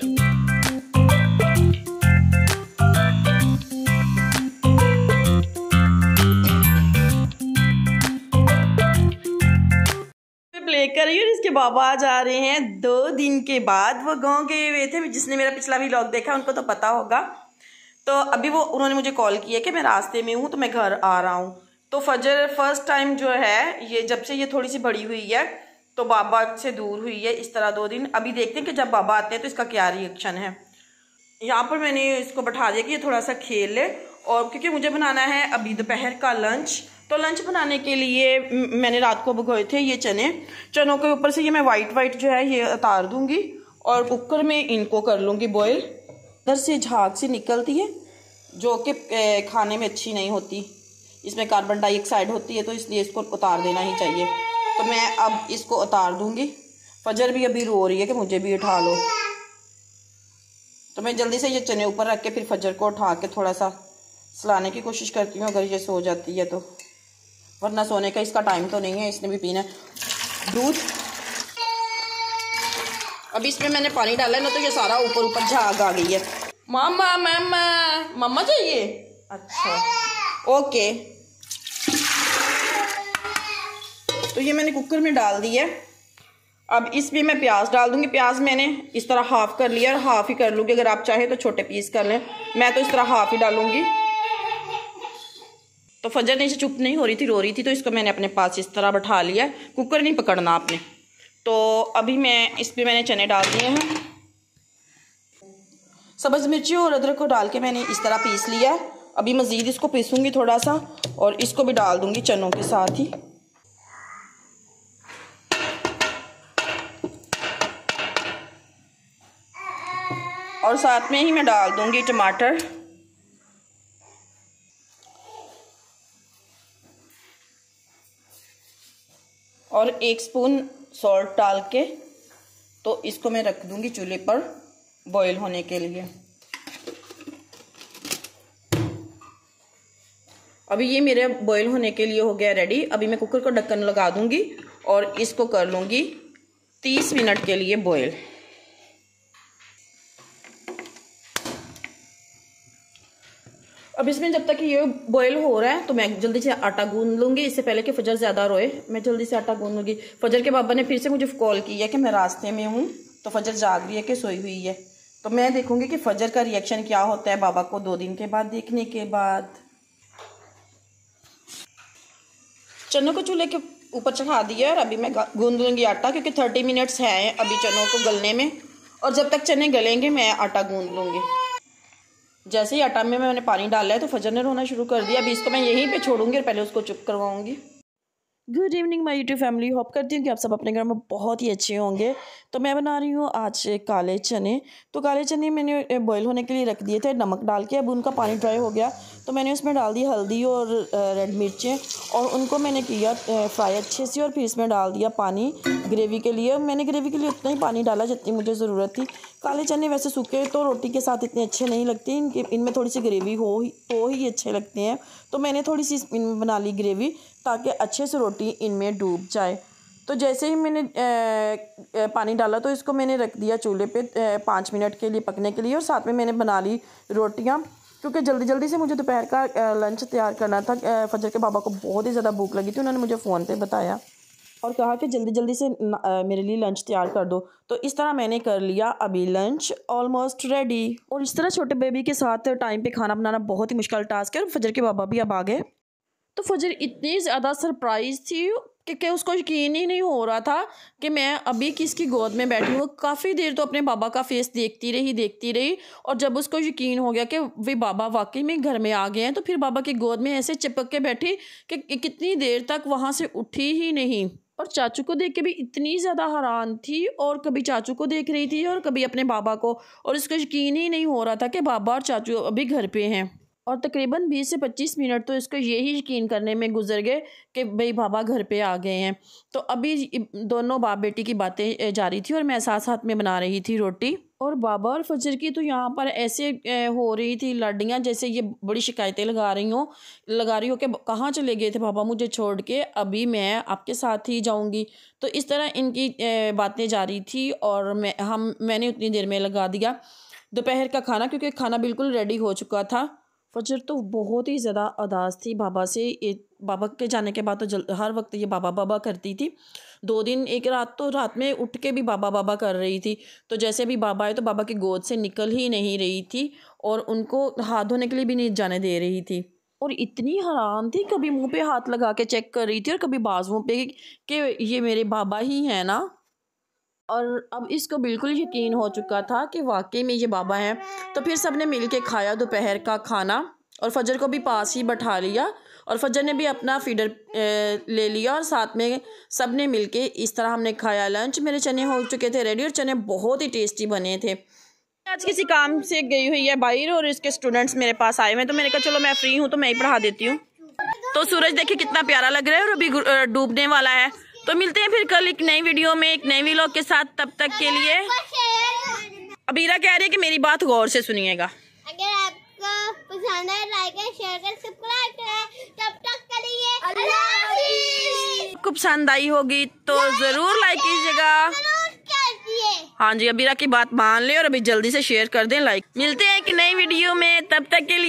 Play कर रही हूँ। इसके बाबा आ जा रहे हैं 2 दिन के बाद। वो गांव गए हुए थे, जिसने मेरा पिछला व्लॉग देखा उनको तो पता होगा। तो अभी उन्होंने मुझे कॉल किया कि मैं रास्ते में हूँ तो मैं घर आ रहा हूँ। तो फजर फर्स्ट टाइम जो है ये जब से ये थोड़ी सी बड़ी हुई है तो बाबा से दूर हुई है इस तरह 2 दिन। अभी देखते हैं कि जब बाबा आते हैं तो इसका क्या रिएक्शन है। यहाँ पर मैंने इसको बैठा दिया कि ये थोड़ा सा खेल ले, और क्योंकि मुझे बनाना है अभी दोपहर का लंच। तो लंच बनाने के लिए मैंने रात को भिगोए थे ये चनों के ऊपर से ये मैं वाइट जो है ये उतार दूंगी और कुकर में इनको कर लूँगी बॉयल। इधर से झाग सी निकलती है जो कि खाने में अच्छी नहीं होती, इसमें कार्बन डाइऑक्साइड होती है, तो इसलिए इसको उतार देना ही चाहिए। तो मैं अब इसको उतार दूंगी। फजर भी अभी रो रही है कि मुझे भी उठा लो, तो मैं जल्दी से ये चने ऊपर रख के फिर फजर को उठा के थोड़ा सा सुलाने की कोशिश करती हूँ अगर ये सो जाती है तो, वरना सोने का इसका टाइम तो नहीं है, इसने भी पीना है दूध। अभी इसमें मैंने पानी डाला है ना तो ये सारा ऊपर झाग आ गई है। मामा मामा मामा चाहिए, अच्छा ओके। तो ये मैंने कुकर में डाल दी है। अब इसमें मैं प्याज डाल दूंगी। प्याज मैंने इस तरह हाफ कर लिया और हाफ ही कर लूँगी, अगर आप चाहें तो छोटे पीस कर लें, मैं तो इस तरह हाफ ही डालूंगी। तो फजर ने इसे चुप नहीं हो रही थी, रो रही थी, तो इसको मैंने अपने पास इस तरह बैठा लिया। कुकर नहीं पकड़ना आपने। तो अभी मैं इस पर मैंने चने डाल दिए हैं। सब्ज़ मिर्ची और अदरक को डाल के मैंने इस तरह पीस लिया। अभी मज़ीद इसको पीसूँगी थोड़ा सा और इसको भी डाल दूँगी चनों के साथ ही। और साथ में ही मैं डाल दूँगी टमाटर और 1 स्पून सॉल्ट डाल के तो इसको मैं रख दूँगी चूल्हे पर बॉईल होने के लिए। अभी ये मेरे बॉईल होने के लिए हो गया रेडी। अभी मैं कुकर को ढक्कन लगा दूँगी और इसको कर लूँगी 30 मिनट के लिए बॉईल। अब इसमें जब तक ये बॉयल हो रहा है तो मैं जल्दी से आटा गूंद लूँगी, इससे पहले कि फजर ज़्यादा रोए। मैं जल्दी से आटा गूंद लूँगी। फजर के बाबा ने फिर से मुझे कॉल किया कि मैं रास्ते में हूँ, तो फजर जाग रही है कि सोई हुई है। तो मैं देखूँगी कि फजर का रिएक्शन क्या होता है बाबा को 2 दिन के बाद देखने के बाद। चनों को चूल्हे के ऊपर चढ़ा दिया और अभी मैं गूंद लूँगी आटा, क्योंकि 30 मिनट्स हैं अभी चनों को गलने में, और जब तक चने गलेंगे मैं आटा गूंद लूँगी। जैसे ही आटा में मैंने पानी डाला है तो फजर ने रोना शुरू कर दिया। अभी इसको मैं यहीं पे छोड़ूंगी और पहले उसको चुप करवाऊंगी। Good evening my YouTube family, hope करती हूँ कि आप सब अपने घर में बहुत ही अच्छे होंगे। तो मैं बना रही हूँ आज काले चने। तो काले चने मैंने बॉईल होने के लिए रख दिए थे नमक डाल के। अब उनका पानी ड्राई हो गया तो मैंने उसमें डाल दी हल्दी और रेड मिर्चें और उनको मैंने किया फ्राई अच्छे से, और फिर इसमें डाल दिया पानी ग्रेवी के लिए। मैंने ग्रेवी के लिए उतना ही पानी डाला जितनी मुझे ज़रूरत थी। काले चने वैसे सूखे तो रोटी के साथ इतने अच्छे नहीं लगते, इनमें थोड़ी सी ग्रेवी हो तो ही अच्छे लगते हैं। तो मैंने थोड़ी सी इनमें बना ली ग्रेवी ताकि अच्छे से रोटी इनमें डूब जाए। तो जैसे ही मैंने पानी डाला तो इसको मैंने रख दिया चूल्हे पे 5 मिनट के लिए पकने के लिए, और साथ में मैंने बना ली रोटियां, क्योंकि जल्दी से मुझे दोपहर का लंच तैयार करना था। फजर के बाबा को बहुत ही ज़्यादा भूख लगी थी, उन्होंने मुझे फ़ोन पे बताया और कहा कि जल्दी से मेरे लिए लंच तैयार कर दो। तो इस तरह मैंने कर लिया अभी लंच ऑलमोस्ट रेडी। और इस तरह छोटे बेबी के साथ टाइम पे खाना बनाना बहुत ही मुश्किल टास्क है। और फजर के बाबा भी अब आ गए। तो फजर इतनी ज़्यादा सरप्राइज़ थी कि उसको यकीन ही नहीं हो रहा था कि मैं अभी किसकी गोद में बैठी हूँ। काफ़ी देर तो अपने बाबा का फेस देखती रही, और जब उसको यकीन हो गया कि वे बाबा वाकई में घर में आ गए हैं तो फिर बाबा की गोद में ऐसे चिपक के बैठी कि कितनी देर तक वहाँ से उठी ही नहीं। और चाचू को देख के भी इतनी ज़्यादा हैरान थी, और कभी चाचू को देख रही थी और कभी अपने बाबा को, और उसको यकीन ही नहीं हो रहा था कि बाबा और चाचू अभी घर पे हैं। और तकरीबन 20 से 25 मिनट तो इसको यही यकीन करने में गुजर गए कि भाई बाबा घर पे आ गए हैं। तो अभी दोनों बाप बेटी की बातें जारी थी और मैं साथ साथ में बना रही थी रोटी। और बाबा और फजर की तो यहाँ पर ऐसे हो रही थी लड़ियाँ, जैसे ये बड़ी शिकायतें लगा रही हो कि कहाँ चले गए थे बाबा मुझे छोड़ के, अभी मैं आपके साथ ही जाऊँगी। तो इस तरह इनकी बातें जारी थी और मैंने उतनी देर में लगा दिया दोपहर का खाना, क्योंकि खाना बिल्कुल रेडी हो चुका था। फजर तो बहुत ही ज़्यादा उदास थी बाबा से। बाबा के जाने के बाद तो हर वक्त ये बाबा बाबा करती थी। 2 दिन, एक रात तो रात में उठ के भी बाबा बाबा कर रही थी। तो जैसे भी बाबा आए तो बाबा की गोद से निकल ही नहीं रही थी और उनको हाथ धोने के लिए भी नहीं जाने दे रही थी। और इतनी हैरान थी, कभी मुंह पे हाथ लगा के चेक कर रही थी और कभी बाजुओं पे कि ये मेरे बाबा ही हैं ना। और अब इसको बिल्कुल यकीन हो चुका था कि वाकई में ये बाबा हैं। तो फिर सब ने मिल के खाया दोपहर का खाना और फजर को भी पास ही बैठा लिया और फजर ने भी अपना फीडर ले लिया और साथ में सब ने मिल के इस तरह हमने खाया लंच। मेरे चने हो चुके थे रेडी और चने बहुत ही टेस्टी बने थे। आज किसी काम से गई हुई है बाहर और इसके स्टूडेंट्स मेरे पास आए हुए, तो मैंने कहा चलो मैं फ्री हूँ तो मैं ही पढ़ा देती हूँ। तो सूरज देखिए कितना प्यारा लग रहा है और अभी डूबने वाला है। तो मिलते हैं फिर कल एक नई वीडियो में एक नई व्लॉग के साथ। तब तक के लिए अबीरा कह रही है कि मेरी बात गौर से सुनिएगा। अगर आपको पसंद है लाइक करें, शेयर करें, सब्सक्राइब करें। तब तक के लिए अल्लाह हाफिज़। आपको पसंद आई होगी तो जरूर लाइक कीजिएगा। हाँ जी, अबीरा की बात मान ले और अभी जल्दी से शेयर कर दें, लाइक। मिलते हैं एक नई वीडियो में, तब तक के लिए